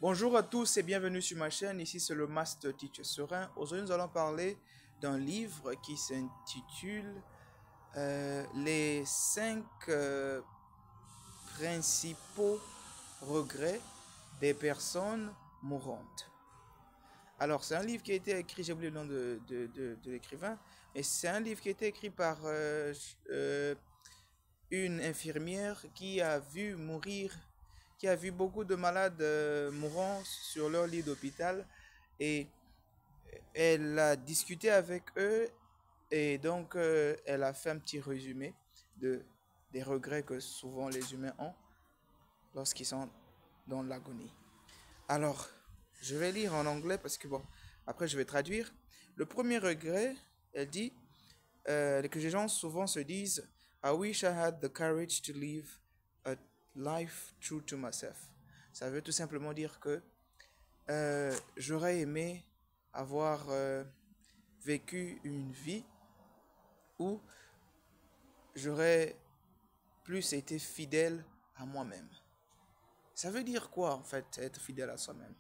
Bonjour à tous et bienvenue sur ma chaîne. Ici c'est le Master Teacher Serein. Aujourd'hui nous allons parler d'un livre qui s'intitule Les 5 principaux regrets des personnes mourantes. Alors c'est un livre qui a été écrit, j'ai oublié le nom de l'écrivain, mais c'est un livre qui a été écrit par une infirmière qui a vu mourir, qui a vu beaucoup de malades mourants sur leur lit d'hôpital et elle a discuté avec eux et donc elle a fait un petit résumé de, des regrets que souvent les humains ont lorsqu'ils sont dans l'agonie. Alors, je vais lire en anglais parce que bon, après je vais traduire. Le premier regret, elle dit que les gens souvent se disent I wish I had the courage to live a life true to myself. Ça veut tout simplement dire que j'aurais aimé avoir vécu une vie où j'aurais plus été fidèle à moi-même. Ça veut dire quoi en fait être fidèle à soi-même?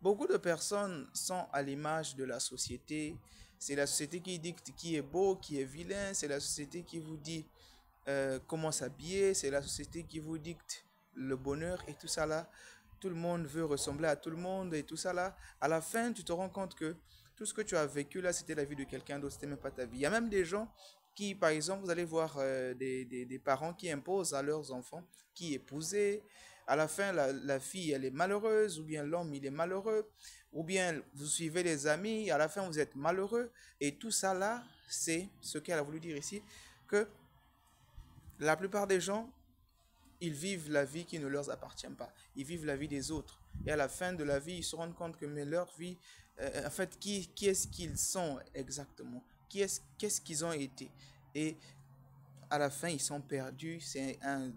Beaucoup de personnes sont à l'image de la société. C'est la société qui dicte qui est beau, qui est vilain. C'est la société qui vous dit comment s'habiller. C'est la société qui vous dicte le bonheur et tout ça là. Tout le monde veut ressembler à tout le monde et tout ça là. À la fin, tu te rends compte que tout ce que tu as vécu là, c'était la vie de quelqu'un d'autre, c'était même pas ta vie. Il y a même des gens qui, par exemple, vous allez voir des parents qui imposent à leurs enfants qui épouser. À la fin, la fille, elle est malheureuse, ou bien l'homme, il est malheureux, ou bien vous suivez les amis, à la fin, vous êtes malheureux. Et tout ça là, c'est ce qu'elle a voulu dire ici, que la plupart des gens, ils vivent la vie qui ne leur appartient pas. Ils vivent la vie des autres. Et à la fin de la vie, ils se rendent compte que mais leur vie, en fait, qui est-ce qu'ils sont exactement? Qu'est-ce qu'ils ont été? Et à la fin, ils sont perdus. C'est un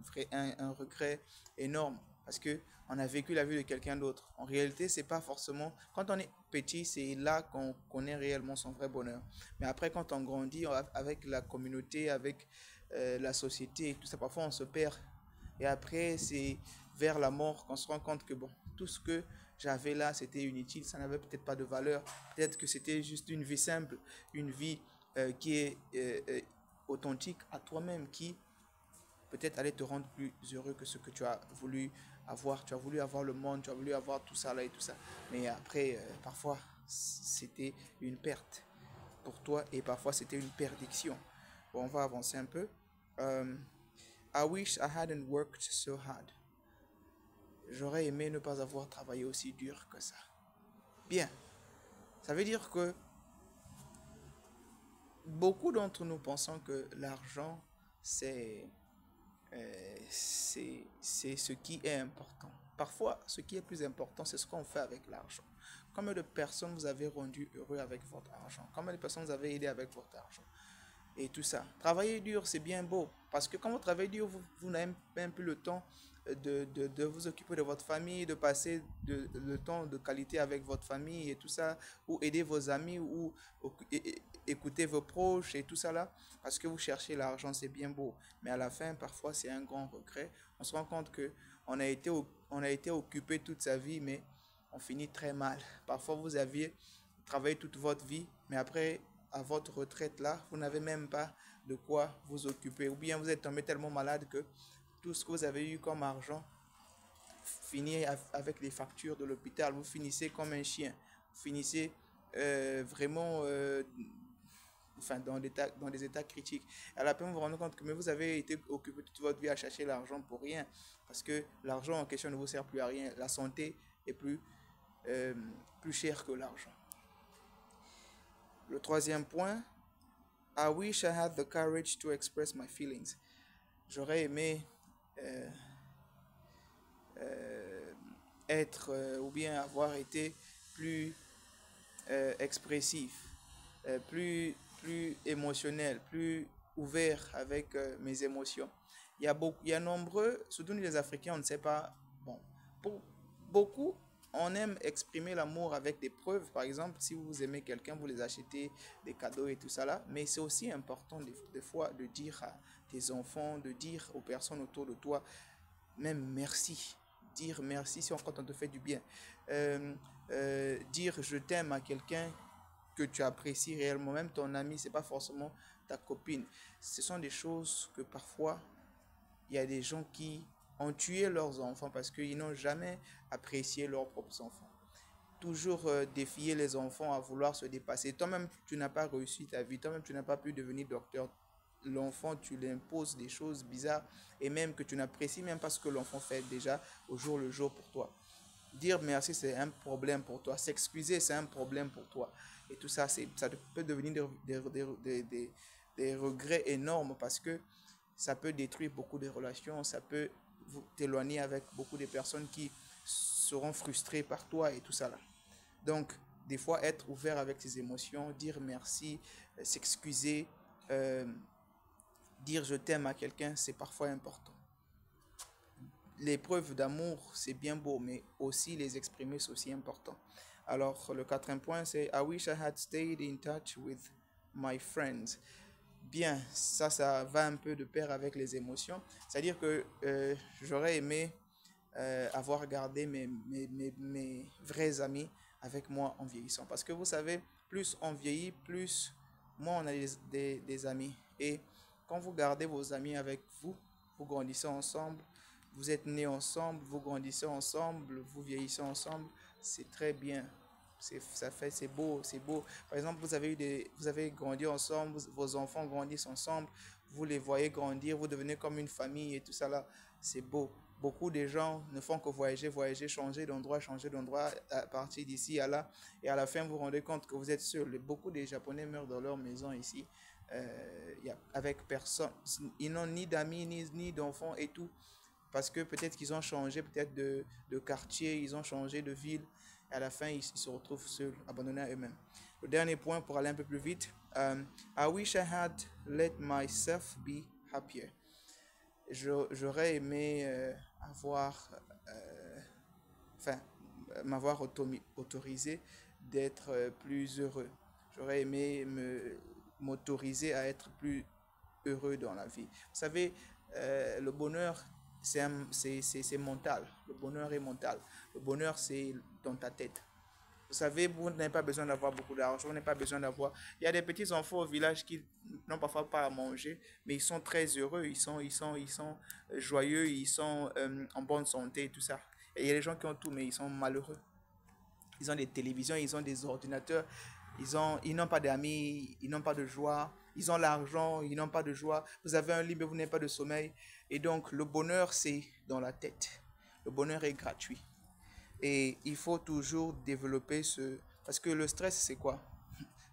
regret énorme parce que on a vécu la vie de quelqu'un d'autre. En réalité, c'est pas forcément. Quand on est petit, c'est là qu'on connaît réellement son vrai bonheur. Mais après, quand on grandit avec la communauté, avec la société et tout ça, parfois on se perd. Et après, c'est vers la mort qu'on se rend compte que bon, tout ce que j'avais là, c'était inutile, ça n'avait peut-être pas de valeur. Peut-être que c'était juste une vie simple, une vie qui est authentique à toi-même, qui peut-être allait te rendre plus heureux que ce que tu as voulu avoir. Tu as voulu avoir le monde, tu as voulu avoir tout ça là et tout ça. Mais après, parfois, c'était une perte pour toi et parfois c'était une perdition. Bon, on va avancer un peu. Euh, I wish I hadn't worked so hard. J'aurais aimé ne pas avoir travaillé aussi dur que ça. Bien, ça veut dire que beaucoup d'entre nous pensons que l'argent, c'est c'est ce qui est important. Parfois, ce qui est plus important, c'est ce qu'on fait avec l'argent. Combien de personnes vous avez rendu heureux avec votre argent? Combien de personnes vous avez aidé avec votre argent? Et tout ça. Travailler dur, c'est bien beau. Parce que quand vous travaillez dur, vous n'avez même plus le temps de vous occuper de votre famille, de passer le temps de qualité avec votre famille et tout ça, ou aider vos amis, ou écouter vos proches et tout ça là. Parce que vous cherchez l'argent, c'est bien beau. Mais à la fin, parfois, c'est un grand regret. On se rend compte que on a été occupé toute sa vie, mais on finit très mal. Parfois, vous aviez travaillé toute votre vie, mais après, à votre retraite là, vous n'avez même pas de quoi vous occuper. Ou bien vous êtes tombé tellement malade que tout ce que vous avez eu comme argent finit avec les factures de l'hôpital. Vous finissez comme un chien. Vous finissez vraiment enfin, dans des états critiques. À la fin, vous vous rendez compte que mais vous avez été occupé toute votre vie à chercher l'argent pour rien. Parce que l'argent en question ne vous sert plus à rien. La santé est euh, plus chère que l'argent. Le troisième point, I wish I had the courage to express my feelings. J'aurais aimé euh, euh, être ou bien avoir été plus expressif, plus émotionnel, plus ouvert avec mes émotions. Il y a nombreux, surtout nous les Africains, on ne sait pas, bon, pour beaucoup, on aime exprimer l'amour avec des preuves. Par exemple, si vous aimez quelqu'un, vous les achetez des cadeaux et tout ça là. Mais c'est aussi important des fois de dire à tes enfants, de dire aux personnes autour de toi, même merci. dire merci si quand on te fait du bien. Dire je t'aime à quelqu'un que tu apprécies réellement, même ton ami, c'est pas forcément ta copine. Ce sont des choses que parfois, il y a des gens qui ont tué leurs enfants parce qu'ils n'ont jamais apprécié leurs propres enfants. Toujours défier les enfants à vouloir se dépasser. Toi-même, tu n'as pas réussi ta vie. Toi-même, tu n'as pas pu devenir docteur. L'enfant, tu l'imposes des choses bizarres et même que tu n'apprécies même pas ce que l'enfant fait déjà au jour le jour pour toi. Dire merci, c'est un problème pour toi. S'excuser, c'est un problème pour toi. Et tout ça, ça peut devenir des regrets énormes parce que ça peut détruire beaucoup de relations, ça peut t'éloigner avec beaucoup de personnes qui seront frustrées par toi et tout ça là. Donc, des fois, être ouvert avec ses émotions, dire merci, s'excuser, euh, dire je t'aime à quelqu'un, c'est parfois important. Les preuves d'amour, c'est bien beau, mais aussi les exprimer, c'est aussi important. Alors, le quatrième point, c'est I wish I had stayed in touch with my friends. Bien, ça va un peu de pair avec les émotions. C'est-à-dire que j'aurais aimé avoir gardé mes vrais amis avec moi en vieillissant. Parce que vous savez, plus on vieillit, plus moins on a des amis. Et quand vous gardez vos amis avec vous, vous grandissez ensemble, vous êtes nés ensemble, vous grandissez ensemble, vous vieillissez ensemble, c'est très bien. C'est beau, c'est beau. Par exemple, vous avez grandi ensemble, vos enfants grandissent ensemble, vous les voyez grandir, vous devenez comme une famille et tout ça là, c'est beau. Beaucoup de gens ne font que voyager, voyager, changer d'endroit, à partir d'ici à là. Et à la fin, vous vous rendez compte que vous êtes seul. Beaucoup de Japonais meurent dans leur maison ici, avec personne. Ils n'ont ni d'amis, ni d'enfants et tout. Parce que peut-être qu'ils ont changé peut-être de quartier, ils ont changé de ville. Et à la fin, ils se retrouvent seuls, abandonnés à eux-mêmes. Le dernier point, pour aller un peu plus vite. I wish I had let myself be happier. J'aurais aimé avoir, enfin, m'avoir autorisé d'être plus heureux. J'aurais aimé m'autoriser à être plus heureux dans la vie. Vous savez, le bonheur, c'est mental. Le bonheur est mental. Le bonheur, c'est dans ta tête. Vous savez, vous n'avez pas besoin d'avoir beaucoup d'argent, vous n'avez pas besoin d'avoir... Il y a des petits enfants au village qui n'ont parfois pas à manger, mais ils sont très heureux, ils sont joyeux, ils sont en bonne santé et tout ça. Et il y a des gens qui ont tout, mais ils sont malheureux. Ils ont des télévisions, ils ont des ordinateurs, ils n'ont pas d'amis, ils n'ont pas de joie, ils ont l'argent, ils n'ont pas de joie. Vous avez un lit, mais vous n'avez pas de sommeil. Et donc, le bonheur, c'est dans la tête. Le bonheur est gratuit. Et il faut toujours développer ce... Parce que le stress, c'est quoi?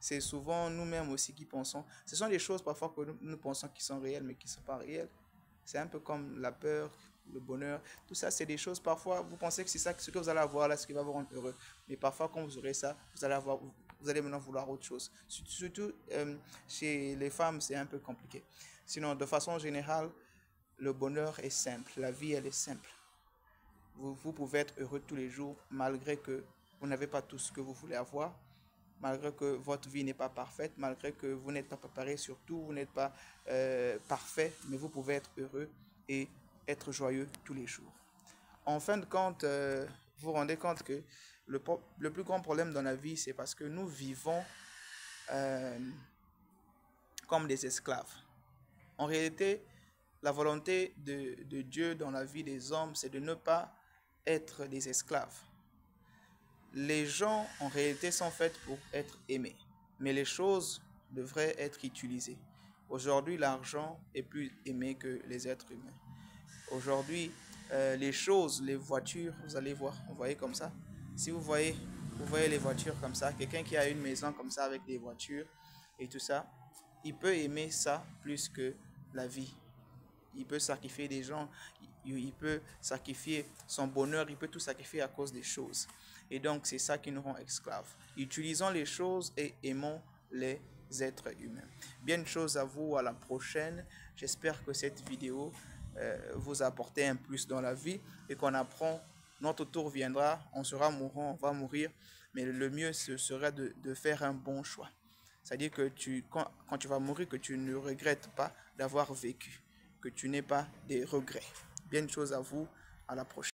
C'est souvent nous-mêmes aussi qui pensons. Ce sont des choses parfois que nous pensons qui sont réelles, mais qui ne sont pas réelles. C'est un peu comme la peur, le bonheur. Tout ça, c'est des choses, parfois, vous pensez que c'est ça, ce que vous allez avoir là, ce qui va vous rendre heureux. Mais parfois, quand vous aurez ça, vous allez maintenant vouloir autre chose. Surtout chez les femmes, c'est un peu compliqué. Sinon, de façon générale, le bonheur est simple. La vie, elle est simple. Vous pouvez être heureux tous les jours malgré que vous n'avez pas tout ce que vous voulez avoir, malgré que votre vie n'est pas parfaite, malgré que vous n'êtes pas préparé sur tout, vous n'êtes pas parfait, mais vous pouvez être heureux et être joyeux tous les jours. En fin de compte, vous vous rendez compte que le plus grand problème dans la vie, c'est parce que nous vivons euh, comme des esclaves. En réalité, la volonté de Dieu dans la vie des hommes, c'est de ne pas être des esclaves. Les gens, en réalité, sont faits pour être aimés, mais les choses devraient être utilisées. Aujourd'hui, l'argent est plus aimé que les êtres humains. Aujourd'hui, les choses, les voitures, vous allez voir, vous voyez comme ça. Si vous voyez les voitures comme ça, quelqu'un qui a une maison comme ça avec des voitures et tout ça, il peut aimer ça plus que la vie. Il peut sacrifier des gens, il peut sacrifier son bonheur, il peut tout sacrifier à cause des choses. Et donc, c'est ça qui nous rend esclaves. Utilisons les choses et aimons les êtres humains. Bien de choses à vous, à la prochaine. J'espère que cette vidéo vous a apporté un plus dans la vie et qu'on apprend, notre tour viendra, on sera mourant, on va mourir, mais le mieux ce serait de faire un bon choix. C'est-à-dire que quand tu vas mourir, que tu ne regrettes pas d'avoir vécu, que tu n'aies pas des regrets. Bien de choses à vous, à la prochaine.